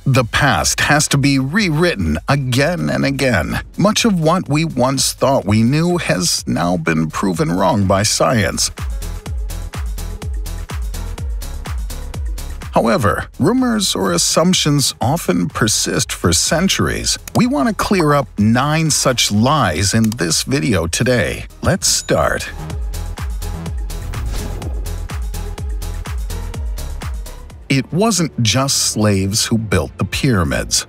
The past has to be rewritten again and again. Much of what we once thought we knew has now been proven wrong by science. However, rumors or assumptions often persist for centuries. We want to clear up 9 such lies in this video today. Let's start. It wasn't just slaves who built the pyramids.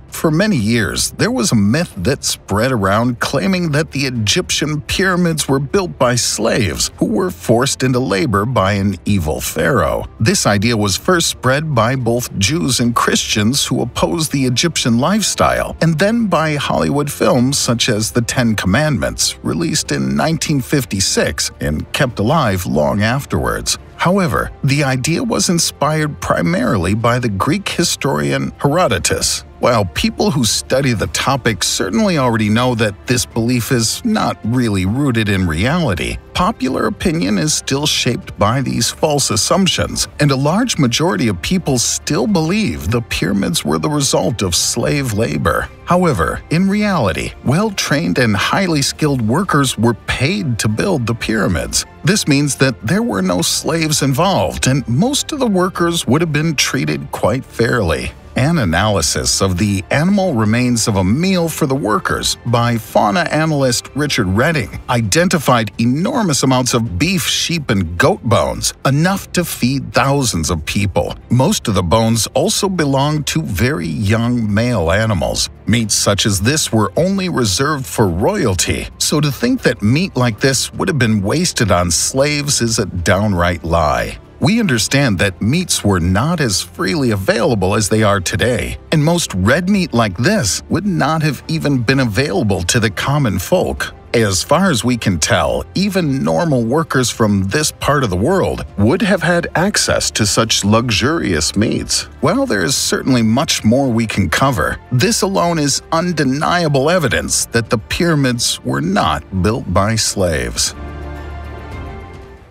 For many years, there was a myth that spread around claiming that the Egyptian pyramids were built by slaves who were forced into labor by an evil pharaoh. This idea was first spread by both Jews and Christians who opposed the Egyptian lifestyle, and then by Hollywood films such as The 10 Commandments, released in 1956 and kept alive long afterwards. However, the idea was inspired primarily by the Greek historian Herodotus. While people who study the topic certainly already know that this belief is not really rooted in reality, popular opinion is still shaped by these false assumptions, and a large majority of people still believe the pyramids were the result of slave labor. However, in reality, well-trained and highly skilled workers were paid to build the pyramids. This means that there were no slaves involved, and most of the workers would have been treated quite fairly. An analysis of the animal remains of a meal for the workers by fauna analyst Richard Redding identified enormous amounts of beef, sheep, and goat bones, enough to feed thousands of people. Most of the bones also belonged to very young male animals. Meats such as this were only reserved for royalty, so to think that meat like this would have been wasted on slaves is a downright lie. We understand that meats were not as freely available as they are today, and most red meat like this would not have even been available to the common folk. As far as we can tell, even normal workers from this part of the world would have had access to such luxurious meats. While there is certainly much more we can cover, this alone is undeniable evidence that the pyramids were not built by slaves.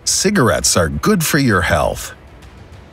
Cigarettes are good for your health.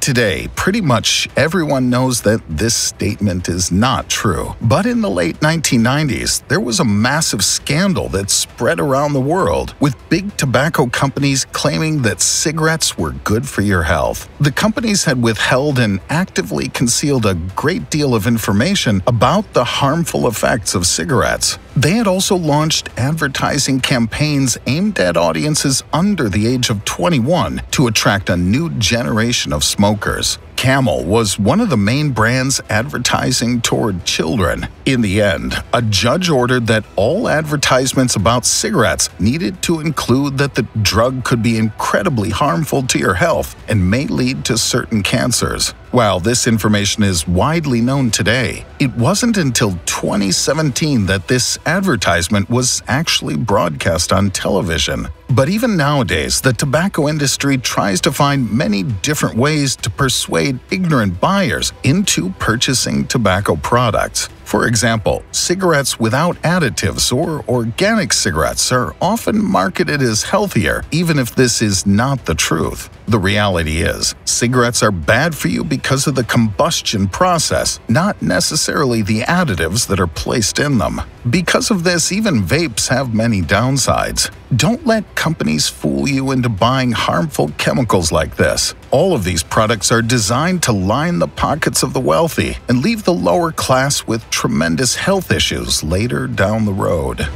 Today, pretty much everyone knows that this statement is not true. But in the late 1990s, there was a massive scandal that spread around the world, with big tobacco companies claiming that cigarettes were good for your health. The companies had withheld and actively concealed a great deal of information about the harmful effects of cigarettes. They had also launched advertising campaigns aimed at audiences under the age of 21 to attract a new generation of smokers. Camel was one of the main brands advertising toward children. In the end, a judge ordered that all advertisements about cigarettes needed to include that the drug could be incredibly harmful to your health and may lead to certain cancers. While this information is widely known today, it wasn't until 2017 that this advertisement was actually broadcast on television. But even nowadays, the tobacco industry tries to find many different ways to persuade ignorant buyers into purchasing tobacco products. For example, cigarettes without additives or organic cigarettes are often marketed as healthier, even if this is not the truth. The reality is, cigarettes are bad for you because of the combustion process, not necessarily the additives that are placed in them. Because of this, even vapes have many downsides. Don't let companies fool you into buying harmful chemicals like this. All of these products are designed to line the pockets of the wealthy and leave the lower class with tremendous health issues later down the road.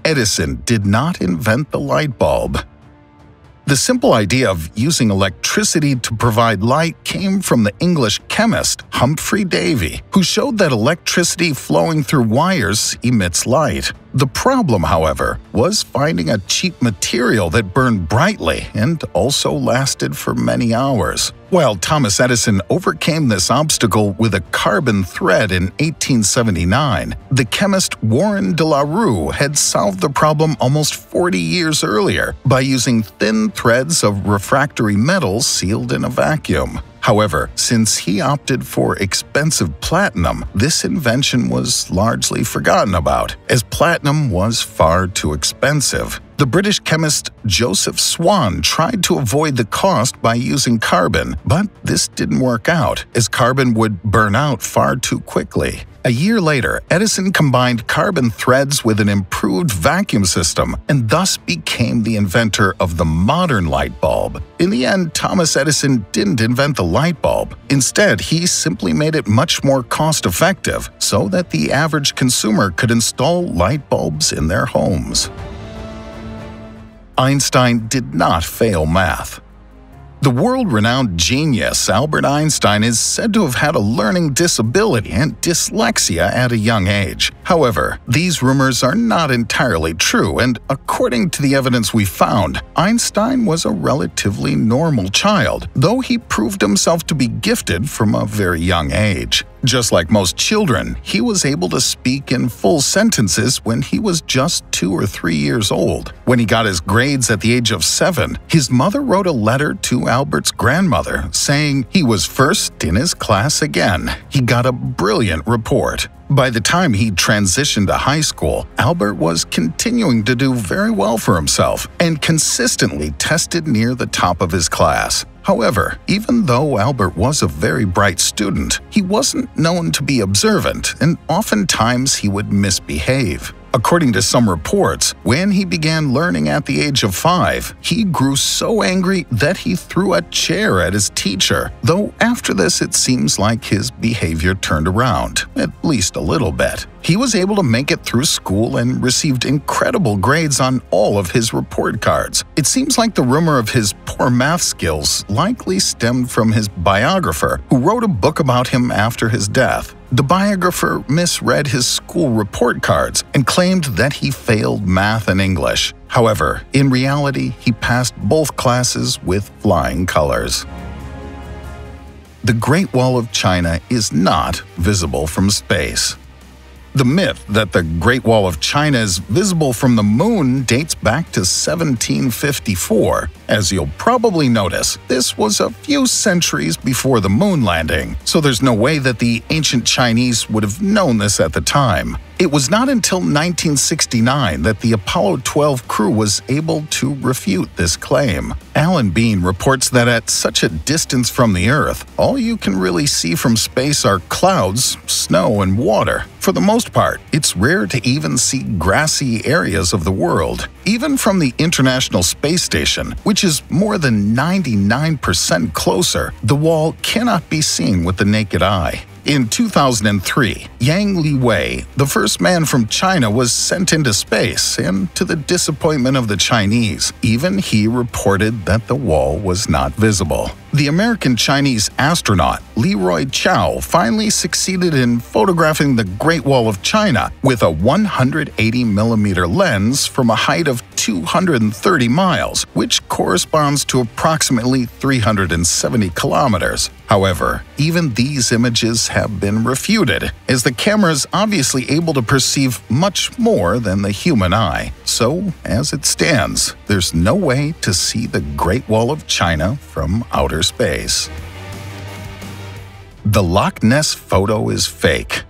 Edison did not invent the light bulb. The simple idea of using electricity to provide light came from the English chemist Humphrey Davy, who showed that electricity flowing through wires emits light. The problem, however, was finding a cheap material that burned brightly and also lasted for many hours. While Thomas Edison overcame this obstacle with a carbon thread in 1879, the chemist Warren de la Rue had solved the problem almost 40 years earlier by using thin threads of refractory metals sealed in a vacuum. However, since he opted for expensive platinum, this invention was largely forgotten about, as platinum was far too expensive. The British chemist Joseph Swan tried to avoid the cost by using carbon, but this didn't work out, as carbon would burn out far too quickly. A year later, Edison combined carbon threads with an improved vacuum system and thus became the inventor of the modern light bulb. In the end, Thomas Edison didn't invent the light bulb. Instead, he simply made it much more cost-effective so that the average consumer could install light bulbs in their homes. Einstein did not fail math. The world-renowned genius Albert Einstein is said to have had a learning disability and dyslexia at a young age. However, these rumors are not entirely true, and according to the evidence we found, Einstein was a relatively normal child, though he proved himself to be gifted from a very young age. Just like most children, he was able to speak in full sentences when he was just 2 or 3 years old. When he got his grades at the age of 7, his mother wrote a letter to Albert's grandmother saying he was first in his class again. He got a brilliant report. By the time he transitioned to high school, Albert was continuing to do very well for himself and consistently tested near the top of his class. However, even though Albert was a very bright student, he wasn't known to be observant, and oftentimes he would misbehave. According to some reports, when he began learning at the age of 5, he grew so angry that he threw a chair at his teacher, though after this it seems like his behavior turned around, at least a little bit. He was able to make it through school and received incredible grades on all of his report cards. It seems like the rumor of his poor math skills likely stemmed from his biographer, who wrote a book about him after his death. The biographer misread his school report cards and claimed that he failed math and English. However, in reality, he passed both classes with flying colors. The Great Wall of China is not visible from space. The myth that the Great Wall of China is visible from the moon dates back to 1754. As you'll probably notice, this was a few centuries before the moon landing, so there's no way that the ancient Chinese would have known this at the time. It was not until 1969 that the Apollo 12 crew was able to refute this claim. Alan Bean reports that at such a distance from the Earth, all you can really see from space are clouds, snow, and water. For the most part, it's rare to even see grassy areas of the world. Even from the International Space Station, which is more than 99% closer, the wall cannot be seen with the naked eye. In 2003, Yang Liwei, the first man from China, was sent into space, and to the disappointment of the Chinese, even he reported that the wall was not visible. The American-Chinese astronaut Leroy Chiao finally succeeded in photographing the Great Wall of China with a 180mm lens from a height of 230 miles, which corresponds to approximately 370 kilometers. However, even these images have been refuted, as the camera is obviously able to perceive much more than the human eye. So, as it stands, there's no way to see the Great Wall of China from outer space. The Loch Ness photo is fake.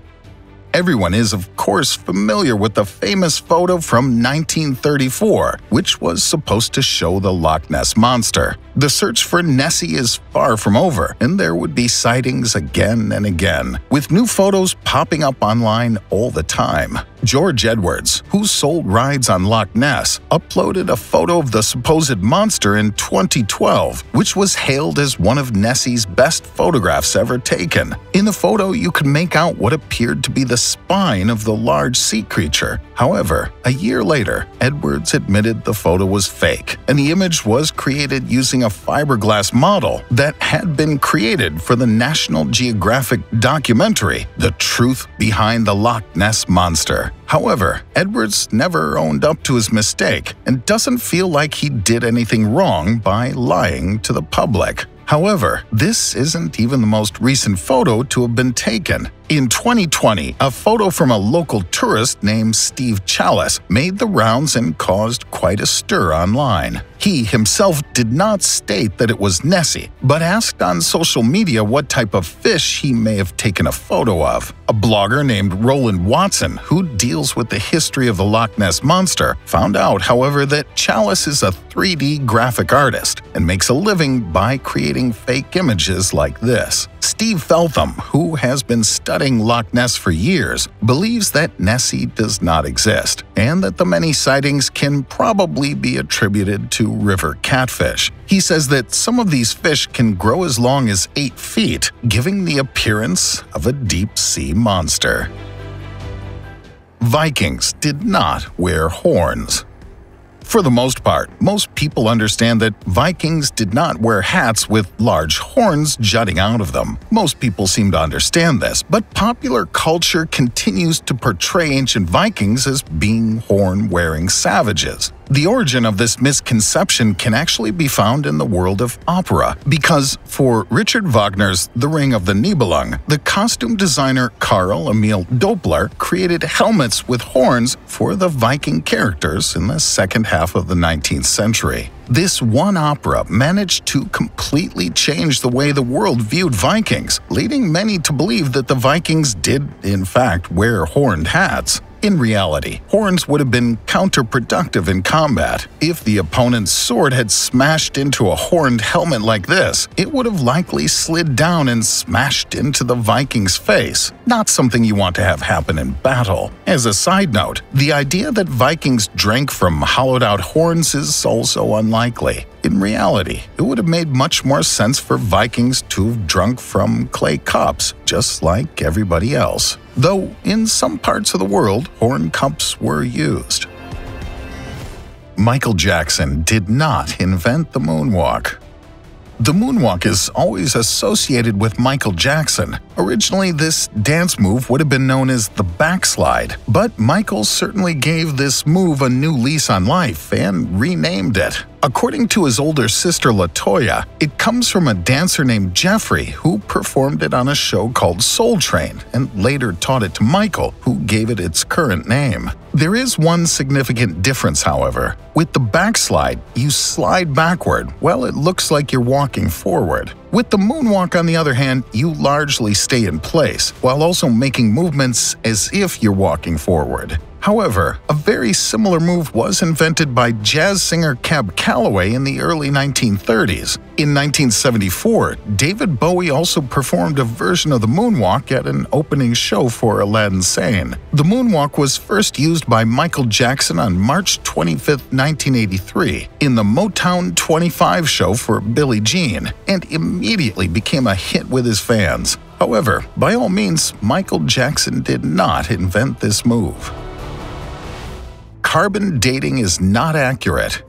Everyone is, of course, familiar with the famous photo from 1934, which was supposed to show the Loch Ness Monster. The search for Nessie is far from over, and there would be sightings again and again, with new photos popping up online all the time. George Edwards, who sold rides on Loch Ness, uploaded a photo of the supposed monster in 2012, which was hailed as one of Nessie's best photographs ever taken. In the photo, you could make out what appeared to be the spine of the large sea creature. However, a year later, Edwards admitted the photo was fake, and the image was created using a fiberglass model that had been created for the National Geographic documentary, The Truth Behind the Loch Ness Monster. However, Edwards never owned up to his mistake and doesn't feel like he did anything wrong by lying to the public. However, this isn't even the most recent photo to have been taken. In 2020, a photo from a local tourist named Steve Chalice made the rounds and caused quite a stir online. He himself did not state that it was Nessie, but asked on social media what type of fish he may have taken a photo of. A blogger named Roland Watson, who deals with the history of the Loch Ness Monster, found out, however, that Chalice is a 3D graphic artist and makes a living by creating fake images like this. Steve Feltham, who has been studying Loch Ness for years, believes that Nessie does not exist, and that the many sightings can probably be attributed to river catfish. He says that some of these fish can grow as long as 8 feet, giving the appearance of a deep-sea monster. Vikings did not wear horns. For the most part, most people understand that Vikings did not wear hats with large horns jutting out of them. Most people seem to understand this, but popular culture continues to portray ancient Vikings as being horn-wearing savages. The origin of this misconception can actually be found in the world of opera, because for Richard Wagner's The Ring of the Nibelung, the costume designer Karl Emil Doppler created helmets with horns for the Viking characters in the second half of the 19th century. This one opera managed to completely change the way the world viewed Vikings, leading many to believe that the Vikings did, in fact, wear horned hats. In reality, horns would have been counterproductive in combat. If the opponent's sword had smashed into a horned helmet like this, it would have likely slid down and smashed into the Viking's face. Not something you want to have happen in battle. As a side note, the idea that Vikings drank from hollowed-out horns is also unlikely. In reality, it would have made much more sense for Vikings to have drunk from clay cups, just like everybody else. Though, in some parts of the world, horn cups were used. Michael Jackson did not invent the moonwalk. The moonwalk is always associated with Michael Jackson. Originally, this dance move would have been known as the backslide, but Michael certainly gave this move a new lease on life and renamed it. According to his older sister LaToya, it comes from a dancer named Jeffrey who performed it on a show called Soul Train and later taught it to Michael, who gave it its current name. There is one significant difference, however. With the backslide, you slide backward while it looks like you're walking forward. With the moonwalk, on the other hand, you largely stay in place while also making movements as if you're walking forward. However, a very similar move was invented by jazz singer Cab Calloway in the early 1930s. In 1974, David Bowie also performed a version of the moonwalk at an opening show for Aladdin Sane. The moonwalk was first used by Michael Jackson on March 25, 1983, in the Motown 25 show for Billie Jean, and immediately became a hit with his fans. However, by all means, Michael Jackson did not invent this move. Carbon dating is not accurate.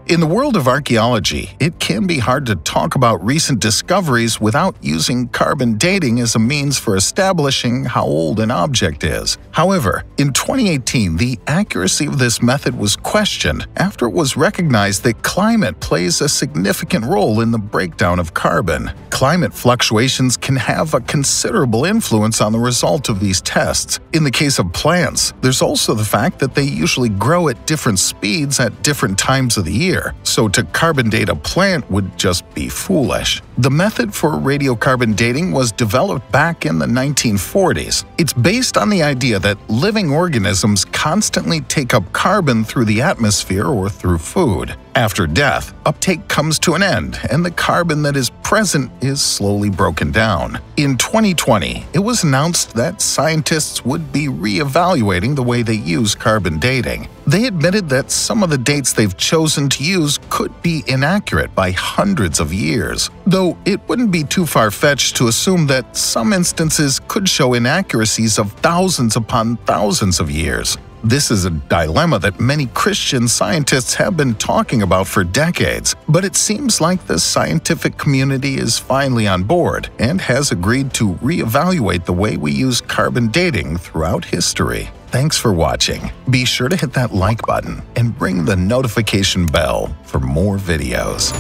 In the world of archaeology, it can be hard to talk about recent discoveries without using carbon dating as a means for establishing how old an object is. However, in 2018, the accuracy of this method was questioned after it was recognized that climate plays a significant role in the breakdown of carbon. Climate fluctuations can have a considerable influence on the result of these tests. In the case of plants, there's also the fact that they usually grow at different speeds at different times of the year. So to carbon date a plant would just be foolish. The method for radiocarbon dating was developed back in the 1940s. It's based on the idea that living organisms constantly take up carbon through the atmosphere or through food. After death, uptake comes to an end, and the carbon that is present is slowly broken down. In 2020, it was announced that scientists would be re-evaluating the way they use carbon dating. They admitted that some of the dates they've chosen to use could be inaccurate by hundreds of years, though it wouldn't be too far-fetched to assume that some instances could show inaccuracies of thousands upon thousands of years. This is a dilemma that many Christian scientists have been talking about for decades, but it seems like the scientific community is finally on board and has agreed to reevaluate the way we use carbon dating throughout history. Thanks for watching. Be sure to hit that like button and ring the notification bell for more videos.